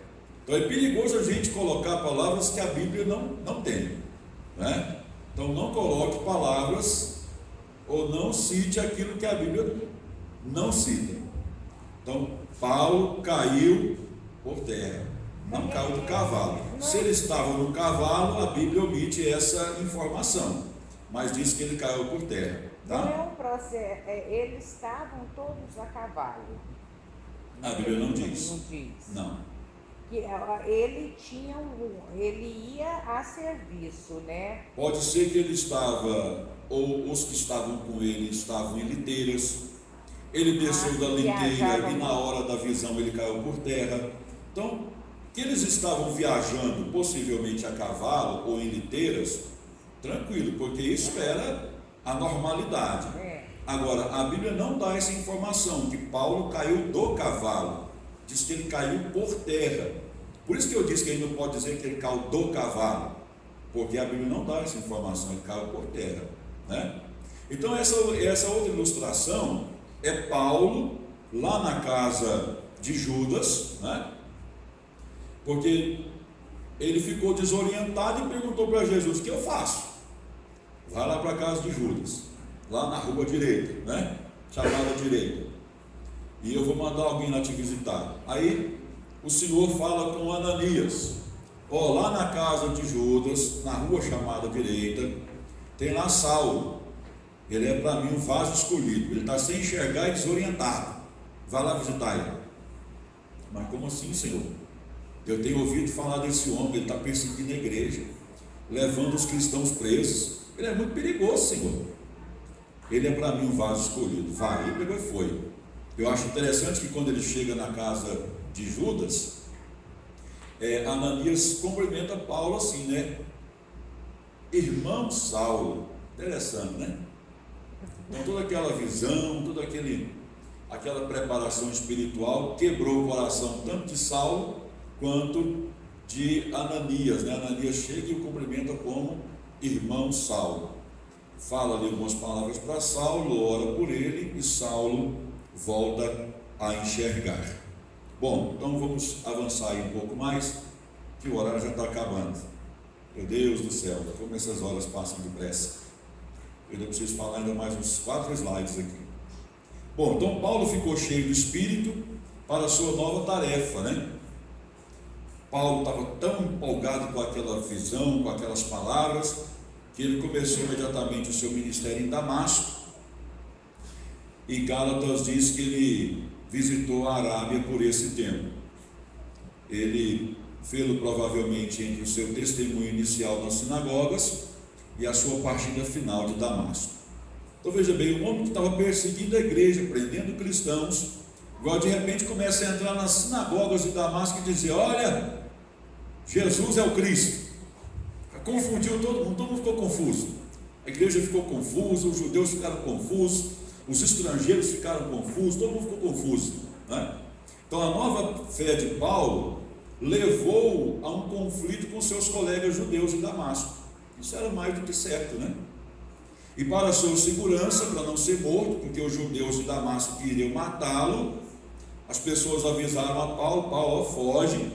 Então é perigoso a gente colocar palavras que a Bíblia não tem, né? Então não coloque palavras ou não cite aquilo que a Bíblia não cita. Então Paulo caiu por terra, não caiu do cavalo. Se ele estava no cavalo, a Bíblia omite essa informação, mas diz que ele caiu por terra, tá? Não é um processo, eles estavam todos a cavalo. A Bíblia não diz. Não diz. Não. Que ele ia a serviço, né? Pode ser que ele estava, ou os que estavam com ele estavam em liteiras. Ele desceu da liteira e na hora da visão ele caiu por terra. Então, que eles estavam viajando possivelmente a cavalo ou em liteiras, tranquilo, porque isso era a normalidade. Agora, a Bíblia não dá essa informação, que Paulo caiu do cavalo, diz que ele caiu por terra. Por isso que eu disse que ele não pode dizer que ele caiu do cavalo, porque a Bíblia não dá essa informação, ele caiu por terra, né? Então essa outra ilustração é Paulo lá na casa de Judas, né? Porque ele ficou desorientado e perguntou para Jesus: o que eu faço? Vai lá para a casa de Judas, lá na rua direita, né? Chamada direita, e eu vou mandar alguém lá te visitar. Aí o Senhor fala com Ananias: ó, lá na casa de Judas, na rua chamada direita, tem lá Saulo. Ele é para mim um vaso escolhido, ele está sem enxergar e desorientado, vai lá visitar ele. Mas como assim, Senhor? Eu tenho ouvido falar desse homem, ele está perseguindo a igreja, levando os cristãos presos, ele é muito perigoso, Senhor. Ele é para mim um vaso escolhido. Vai, ele pegou e foi. Eu acho interessante que quando ele chega na casa de Judas, Ananias cumprimenta Paulo assim, né? Irmão Saulo. Interessante, né? Então toda aquela visão, toda aquela preparação espiritual quebrou o coração tanto de Saulo quanto de Ananias, né? Ananias chega e o cumprimenta como irmão Saulo. Fala ali algumas palavras para Saulo, ora por ele, e Saulo volta a enxergar. Bom, então vamos avançar aí um pouco mais, que o horário já está acabando. Meu Deus do céu, como essas horas passam depressa. Eu ainda preciso falar ainda mais uns 4 slides aqui. Bom, então Paulo ficou cheio do Espírito para a sua nova tarefa, né? Paulo estava tão empolgado com aquela visão, com aquelas palavras, que ele começou imediatamente o seu ministério em Damasco. E Gálatas diz que ele visitou a Arábia por esse tempo. Ele fê-lo provavelmente entre o seu testemunho inicial nas sinagogas e a sua partida final de Damasco. Então veja bem, um homem que estava perseguindo a igreja, prendendo cristãos, agora de repente começa a entrar nas sinagogas de Damasco e dizer: olha, Jesus é o Cristo. Confundiu todo mundo ficou confuso. A igreja ficou confusa, os judeus ficaram confusos, os estrangeiros ficaram confusos, todo mundo ficou confuso, né? Então a nova fé de Paulo levou a um conflito com seus colegas judeus em Damasco. Isso era mais do que certo, né? E para sua segurança, para não ser morto, porque os judeus de Damasco queriam matá-lo, as pessoas avisaram a Paulo: Paulo, foge,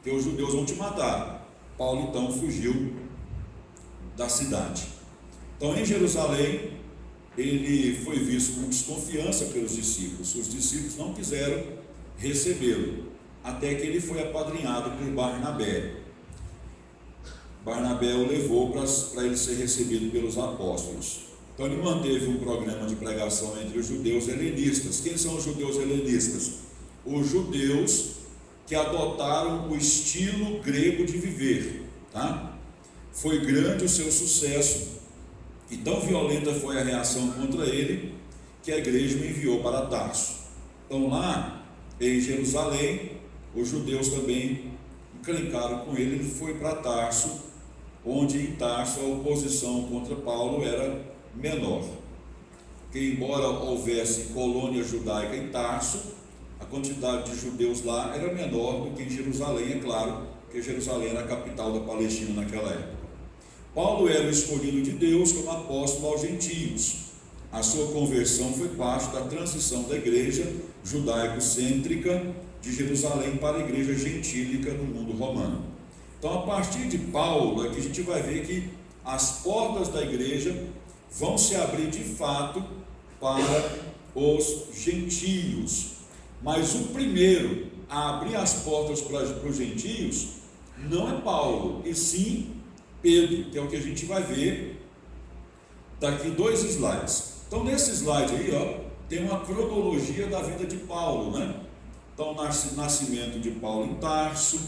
que os judeus vão te matar. Paulo então fugiu da cidade. Então em Jerusalém ele foi visto com desconfiança pelos discípulos. Os discípulos não quiseram recebê-lo, até que ele foi apadrinhado por Barnabé. Barnabé o levou para ele ser recebido pelos apóstolos. Então ele manteve um programa de pregação entre os judeus helenistas. Quem são os judeus helenistas? Os judeus que adotaram o estilo grego de viver, tá? Foi grande o seu sucesso, e tão violenta foi a reação contra ele, que a igreja o enviou para Tarso. Então lá em Jerusalém, os judeus também encrencaram com ele, ele foi para Tarso, onde em Tarso a oposição contra Paulo era menor. Que embora houvesse colônia judaica em Tarso, a quantidade de judeus lá era menor do que em Jerusalém, é claro, porque Jerusalém era a capital da Palestina naquela época. Paulo era o escolhido de Deus como apóstolo aos gentios. A sua conversão foi parte da transição da igreja judaico-cêntrica de Jerusalém para a igreja gentílica no mundo romano. Então, a partir de Paulo, aqui a gente vai ver que as portas da igreja vão se abrir de fato para os gentios. Mas o primeiro a abrir as portas para os gentios não é Paulo, e sim Pedro, que é o que a gente vai ver daqui 2 slides. Então nesse slide aí, ó, tem uma cronologia da vida de Paulo, né? Então o nascimento de Paulo em Tarso,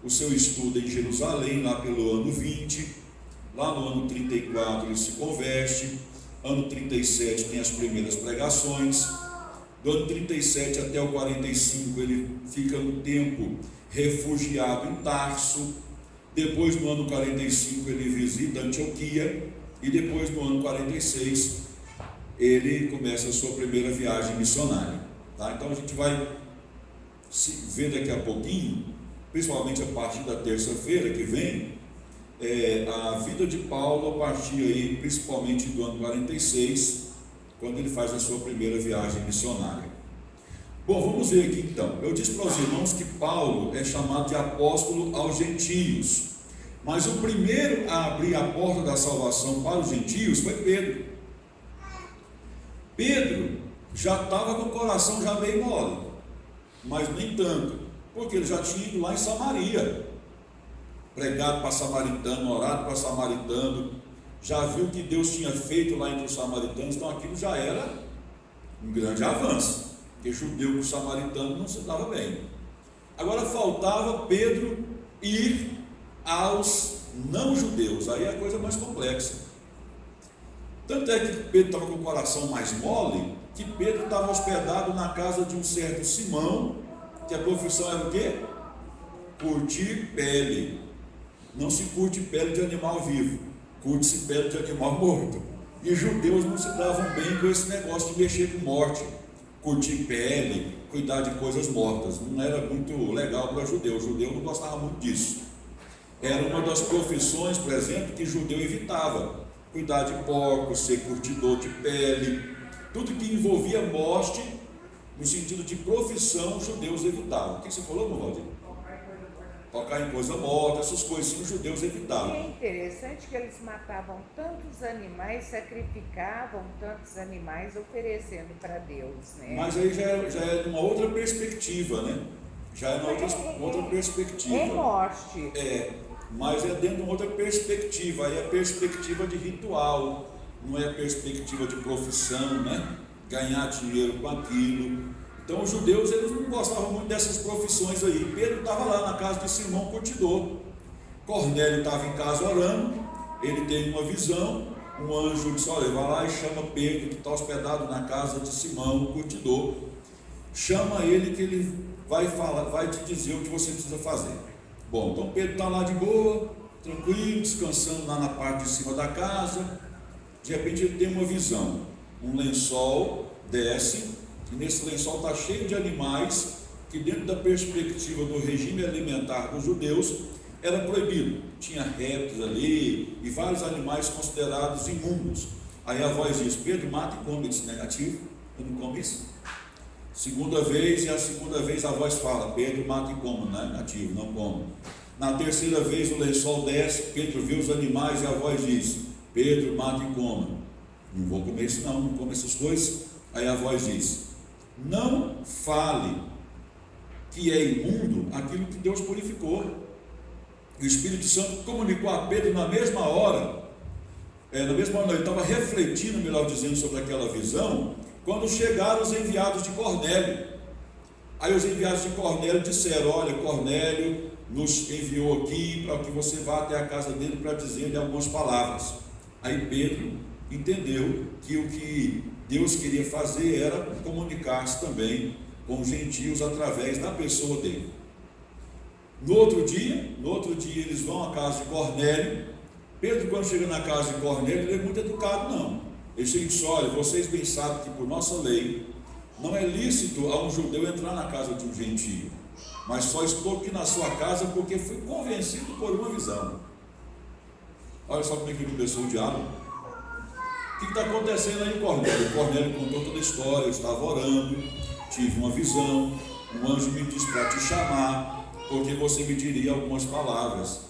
o seu estudo em Jerusalém lá pelo ano 20, lá no ano 34 ele se converte, ano 37 tem as primeiras pregações, do ano 37 até o 45 ele fica um tempo refugiado em Tarso. Depois, no ano 45, ele visita Antioquia, e depois, no ano 46, ele começa a sua primeira viagem missionária. Tá? Então a gente vai ver daqui a pouquinho, principalmente a partir da terça-feira que vem, a vida de Paulo a partir aí, principalmente do ano 46, quando ele faz a sua primeira viagem missionária. Bom, vamos ver aqui então. Eu disse para os irmãos que Paulo é chamado de apóstolo aos gentios, mas o primeiro a abrir a porta da salvação para os gentios foi Pedro. Pedro já estava com o coração já bem mole, mas nem tanto, porque ele já tinha ido lá em Samaria, pregado para samaritano, orado para samaritano, já viu o que Deus tinha feito lá entre os samaritanos, então aquilo já era um grande avanço, porque judeu com samaritano não se dava bem. Agora faltava Pedro ir aos não-judeus, aí é a coisa mais complexa. Tanto é que Pedro estava com o coração mais mole, que Pedro estava hospedado na casa de um certo Simão, que a profissão era o quê? Curtir pele. Não se curte pele de animal vivo, curte-se pele de animal morto. E judeus não se davam bem com esse negócio de mexer com morte, curtir pele, cuidar de coisas mortas. Não era muito legal para judeu. O judeu não gostava muito disso. Era uma das profissões, por exemplo, que judeu evitava. Cuidar de porcos, ser curtidor de pele, tudo que envolvia morte, no sentido de profissão, os judeus evitavam. O que você falou, meu Valdir? Tocar em coisa morta, essas coisas que os judeus evitavam. E é interessante que eles matavam tantos animais, sacrificavam tantos animais, oferecendo para Deus, né? Mas aí já é uma outra perspectiva, né? Já é uma outra perspectiva. É morte. Mas é dentro de uma outra perspectiva, aí é a perspectiva de ritual, não é a perspectiva de profissão, né? Ganhar dinheiro com aquilo. Então os judeus, eles não gostavam muito dessas profissões aí. Pedro estava lá na casa de Simão Curtidor, Cornélio estava em casa orando, ele teve uma visão, um anjo disse: olha, vai lá e chama Pedro, que está hospedado na casa de Simão Curtidor, chama ele que ele vai te dizer o que você precisa fazer. Bom, então Pedro está lá de boa, tranquilo, descansando lá na parte de cima da casa. De repente ele tem uma visão, um lençol desce, e nesse lençol está cheio de animais que, dentro da perspectiva do regime alimentar dos judeus, era proibido. Tinha répteis ali e vários animais considerados imundos. Aí a voz diz: Pedro, mata e come. Esse negativo, eu não como isso. Segunda vez, e a segunda vez a voz fala: Pedro, mata e come. Negativo, não como. Na terceira vez o lençol desce, Pedro vê os animais e a voz diz: Pedro, mata e come. Não vou comer isso não como essas coisas. Aí a voz diz: não fale que é imundo aquilo que Deus purificou. O Espírito Santo comunicou a Pedro na mesma hora, ele estava refletindo, melhor dizendo, sobre aquela visão, quando chegaram os enviados de Cornélio. Aí os enviados de Cornélio disseram: olha, Cornélio nos enviou aqui para que você vá até a casa dele para dizer-lhe algumas palavras. Aí Pedro entendeu que o que Deus queria fazer era comunicar-se também com os gentios através da pessoa dele. No outro dia eles vão à casa de Cornélio. Pedro, quando chega na casa de Cornélio, ele é muito educado, não. Ele chega e diz: olha, vocês bem sabem que por nossa lei não é lícito a um judeu entrar na casa de um gentio, mas só estou aqui na sua casa porque fui convencido por uma visão. Olha só como é que começou o diálogo. O que está acontecendo aí, Cornélio? Cornélio contou toda a história: eu estava orando, tive uma visão, um anjo me disse para te chamar, porque você me diria algumas palavras,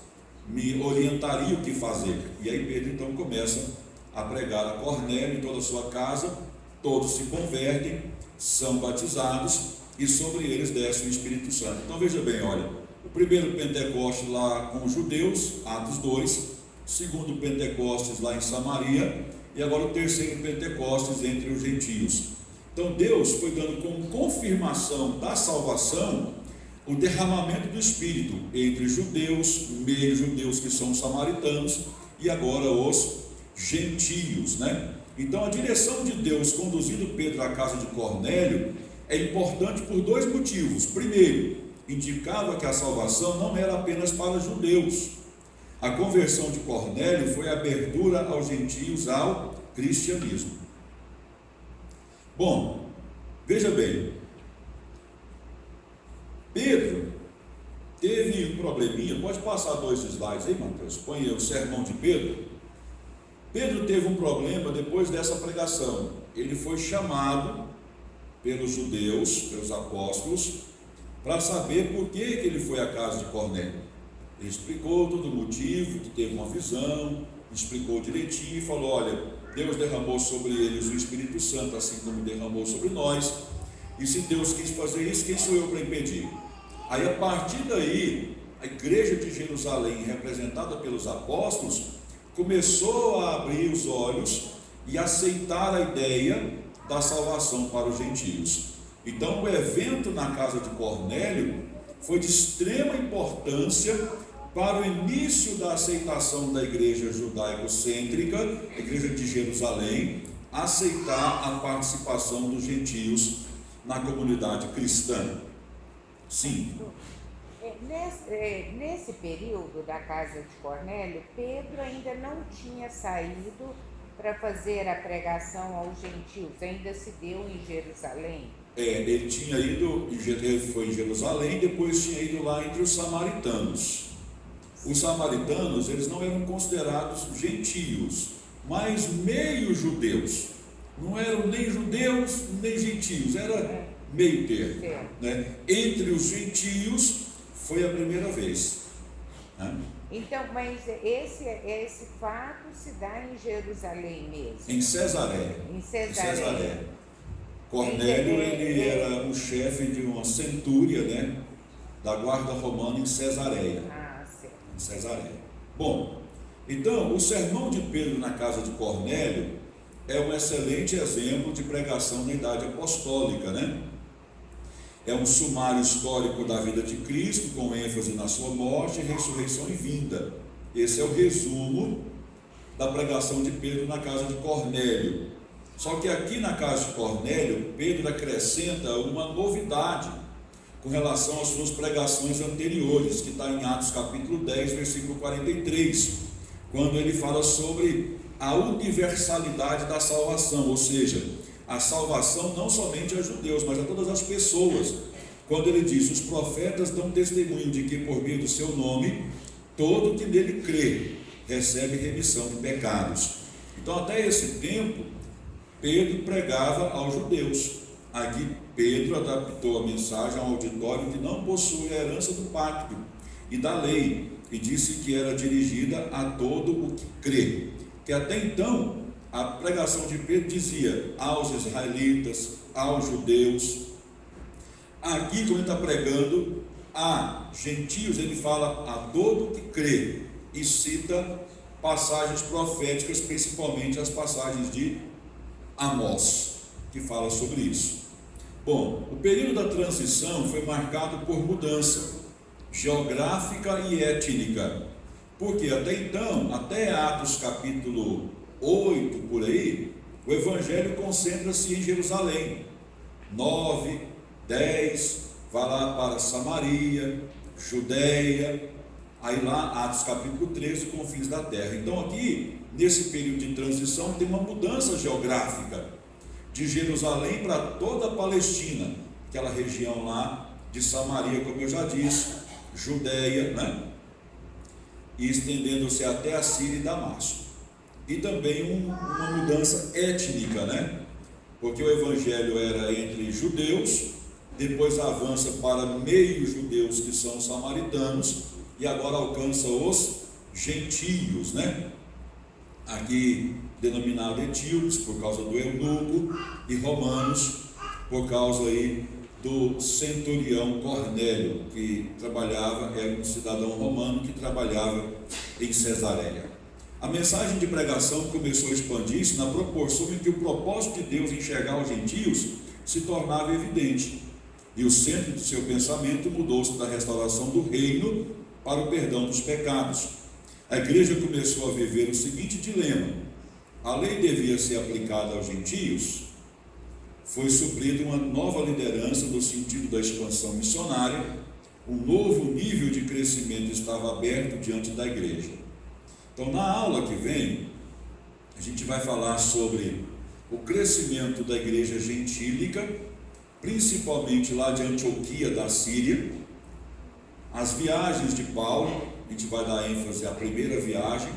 me orientaria o que fazer. E aí Pedro então começa a pregar a Cornélio e toda a sua casa. Todos se convertem, são batizados e sobre eles desce o Espírito Santo. Então veja bem, olha, o primeiro Pentecostes lá com os judeus, Atos 2, segundo Pentecostes lá em Samaria, e agora o terceiro Pentecostes entre os gentios. Então Deus foi dando como confirmação da salvação o derramamento do Espírito entre judeus, meio judeus que são samaritanos, e agora os gentios, né? Então a direção de Deus conduzindo Pedro à casa de Cornélio é importante por dois motivos. Primeiro, indicava que a salvação não era apenas para judeus, A conversão de Cornélio foi a abertura aos gentios ao cristianismo. Bom, veja bem, Pedro teve um probleminha. Pode passar 2 slides aí, Mateus, põe aí o sermão de Pedro. Pedro teve um problema depois dessa pregação. Ele foi chamado pelos judeus, pelos apóstolos, para saber por que ele foi à casa de Cornélio. Ele explicou todo o motivo, que teve uma visão, explicou direitinho e falou: olha, Deus derramou sobre eles o Espírito Santo, assim como derramou sobre nós, e se Deus quis fazer isso, quem sou eu para impedir? Aí, a partir daí, a igreja de Jerusalém, representada pelos apóstolos, começou a abrir os olhos e aceitar a ideia da salvação para os gentios. Então, o evento na casa de Cornélio foi de extrema importância para o início da aceitação da igreja judaico-cêntrica, a igreja de Jerusalém, aceitar a participação dos gentios na comunidade cristã. Sim. Nesse período da casa de Cornélio, Pedro ainda não tinha saído para fazer a pregação aos gentios, ainda se deu em Jerusalém. Ele tinha ido, ele foi em Jerusalém, depois tinha ido lá entre os samaritanos. Os samaritanos, eles não eram considerados gentios, mas meio judeus. Não eram nem judeus, nem gentios, era meio termo, né? Entre os gentios foi a primeira vez, né? Então, mas esse fato se dá em Jerusalém mesmo? Em Cesareia. Em Cesareia. Cornélio, ele era o chefe de uma centúria, né, da guarda romana em Cesareia. Certo. Em Cesareia. Bom, então, o sermão de Pedro na casa de Cornélio é um excelente exemplo de pregação na idade apostólica, né? É um sumário histórico da vida de Cristo, com ênfase na sua morte, ressurreição e vinda. Esse é o resumo da pregação de Pedro na casa de Cornélio. Só que aqui na casa de Cornélio, Pedro acrescenta uma novidade com relação às suas pregações anteriores, que está em Atos capítulo 10, versículo 43, quando ele fala sobre a universalidade da salvação, ou seja, a salvação não somente a judeus, mas a todas as pessoas. Quando ele diz: os profetas dão testemunho de que por meio do seu nome, todo que nele crê recebe remissão de pecados. Então, até esse tempo, Pedro pregava aos judeus. Aqui Pedro adaptou a mensagem a um auditório que não possui a herança do pacto e da lei, e disse que era dirigida a todo o que crê. Que até então a pregação de Pedro dizia aos israelitas, aos judeus. Aqui, quando ele está pregando a gentios, ele fala a todo que crê, e cita passagens proféticas, principalmente as passagens de Amós, que fala sobre isso. Bom, o período da transição foi marcado por mudança geográfica e étnica, porque até então, até Atos capítulo 8, por aí, o evangelho concentra-se em Jerusalém. 9, 10, vai lá para Samaria, Judeia, aí lá Atos capítulo 13, confins da terra. Então aqui, nesse período de transição, tem uma mudança geográfica, de Jerusalém para toda a Palestina, aquela região lá de Samaria, como eu já disse, Judeia, né? E estendendo-se até a Síria e Damasco. E também uma mudança étnica, né? Porque o evangelho era entre judeus, depois avança para meios judeus, que são os samaritanos, e agora alcança os gentios, né? Aqui denominado etíopes por causa do eunuco, e romanos por causa aí do centurião Cornélio, que trabalhava, era um cidadão romano que trabalhava em Cesareia. A mensagem de pregação começou a expandir-se na proporção em que o propósito de Deus em enxergar os gentios se tornava evidente, e o centro do seu pensamento mudou-se da restauração do reino para o perdão dos pecados. A igreja começou a viver o seguinte dilema: a lei devia ser aplicada aos gentios. Foi suprida uma nova liderança no sentido da expansão missionária. Um novo nível de crescimento estava aberto diante da igreja. Então, na aula que vem, a gente vai falar sobre o crescimento da igreja gentílica, principalmente lá de Antioquia da Síria, as viagens de Paulo. A gente vai dar ênfase à primeira viagem,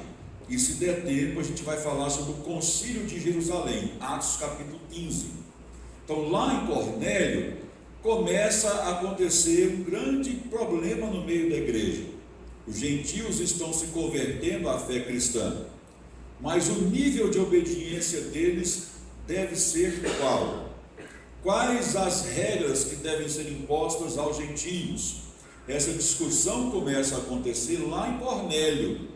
e se der tempo a gente vai falar sobre o concílio de Jerusalém, Atos capítulo 15. Então, lá em Cornélio começa a acontecer um grande problema no meio da igreja. Os gentios estão se convertendo à fé cristã, mas o nível de obediência deles deve ser qual? Quais as regras que devem ser impostas aos gentios? Essa discussão começa a acontecer lá em Cornélio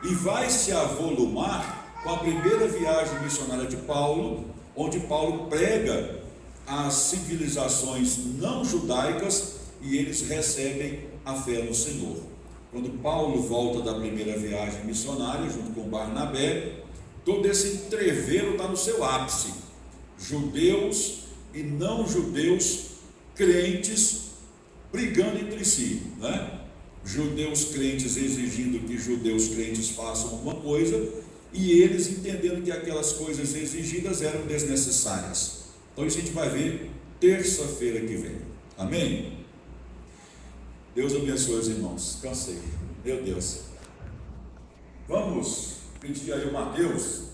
e vai se avolumar com a primeira viagem missionária de Paulo, onde Paulo prega às civilizações não judaicas e eles recebem a fé no Senhor. Quando Paulo volta da primeira viagem missionária junto com Barnabé, todo esse entrevero está no seu ápice. Judeus e não judeus crentes brigando entre si, né? Judeus crentes exigindo que judeus crentes façam uma coisa e eles entendendo que aquelas coisas exigidas eram desnecessárias. Então isso a gente vai ver terça-feira que vem. Amém? Deus abençoe os irmãos. Cansei. Meu Deus. Vamos pedir aí o Mateus